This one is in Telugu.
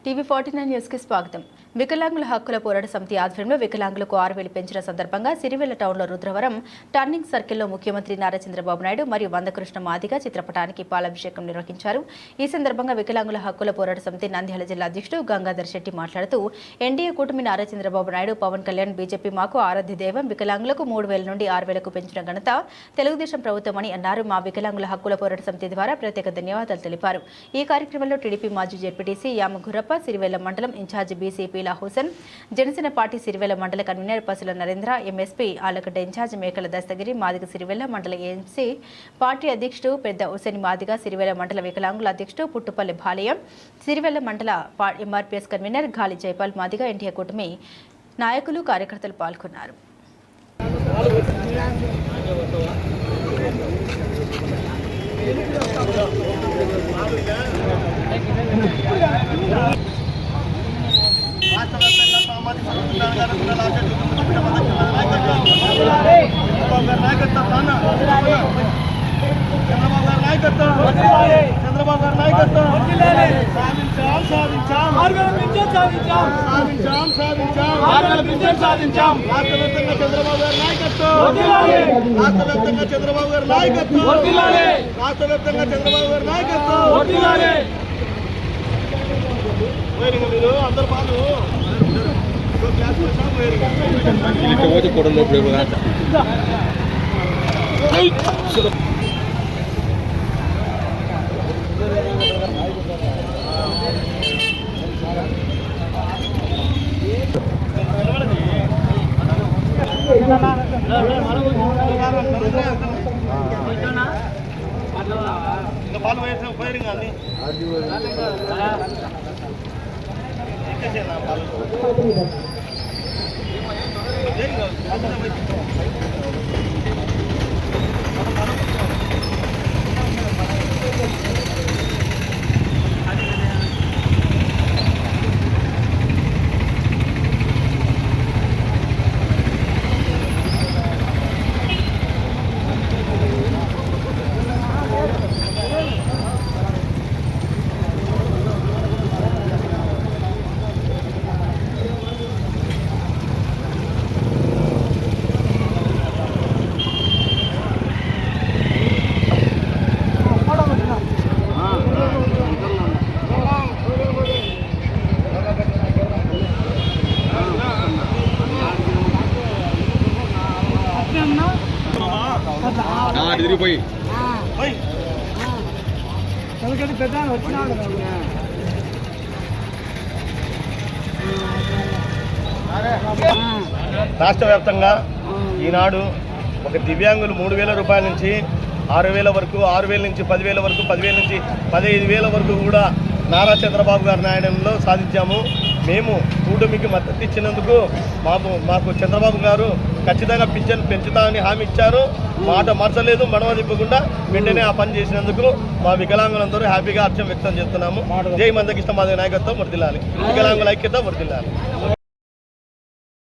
TV49 న్యూస్ కి స్వాగతం. వికలాంగుల హక్కుల పోరాట సమితి ఆధ్వర్యంలో వికలాంగులకు 6,000 పెంచిన సందర్భంగా సిరివెల్ల టౌన్లో రుద్రవరం టర్నింగ్ సర్కిల్లో ముఖ్యమంత్రి నారా చంద్రబాబు నాయుడు మరియు వందకృష్ణ మాదిగ చిత్రపటానికి పాలాభిషేకం నిర్వహించారు. ఈ సందర్భంగా వికలాంగుల హక్కుల పోరాట సమితి నంద్యాల జిల్లా అధ్యక్షుడు గంగాధర్ శెట్టి మాట్లాడుతూ ఎన్డీఏ కూటమి నారా చంద్రబాబు నాయుడు, పవన్ కళ్యాణ్, బీజేపీ మాకు ఆరాధ్య దైవం. వికలాంగులకు 3,000 నుండి 6,000కు పెంచిన ఘనత తెలుగుదేశం ప్రభుత్వమని అన్నారు. మా వికలాంగుల హక్కుల పోరాట సమితి ద్వారా ప్రత్యేక ధన్యవాదాలు తెలిపారు. ఈ కార్యక్రమంలో టీడీపీ మాజీ జెడ్పీటీసీ యామగురప్ప, సిరివెల్ల మండలం incharge BC Peela Hussain, Janasena party Sirivella మండల convener Pasula Narendra, MSP Allagadda incharge Mekala Dastagiri, Madiga Sirivella మండల ఏఎంసీ పార్టీ అధ్యక్షుడు పెద్ద హుసేన్ మాదిగ, సిరివెల్ల మండల వికలాంగుల అధ్యక్షుడు పుట్టుపల్లి భాలయ్య, సిరివెల్ల మండల ఎంఆర్పీఎస్ కన్వీనర్ గాలి జైపాల్ మాదిగ, ఎన్టీఏ కూటమి నాయకులు, కార్యకర్తలు పాల్గొన్నారు. చంద్రబాబు గారి నాయకత్వం సాధించాం. రాష్ట్ర వ్యాప్తంగా చంద్రబాబు గారి నాయకత్వం, రాష్ట్ర వ్యాప్తంగా చంద్రబాబు గారి నాయకత్వం, రాష్ట్ర వ్యాప్తంగా చంద్రబాబు గారి నాయకత్వం. మీరు అందరు పాలు పాలు వేసిన పోయారు కానీ తిరిగిపోయి రాష్ట్ర వ్యాప్తంగా ఈనాడు ఒక దివ్యాంగులు 3,000 రూపాయల నుంచి 6,000 వరకు, 6,000 నుంచి 10,000 వరకు, 10,000 నుంచి 15,000 వరకు కూడా నారా చంద్రబాబు గారి నాయనంలో సాధించాము. మేము కూటమికి మద్దతు ఇచ్చినందుకు మాకు చంద్రబాబు గారు ఖచ్చితంగా పింఛన్ పెంచుతామని హామీ ఇచ్చారు. మాట మార్చలేదు, మడవ తిప్పకుండా వెంటనే ఆ పని చేసినందుకు మా వికలాంగులందరూ హ్యాపీగా హర్షం వ్యక్తం చేస్తున్నాము. జై మందకృష్ణ మాదిగ నాయకత్వం వర్ధిల్లాలి, వికలాంగుల ఐక్యత వర్ధిల్లాలి.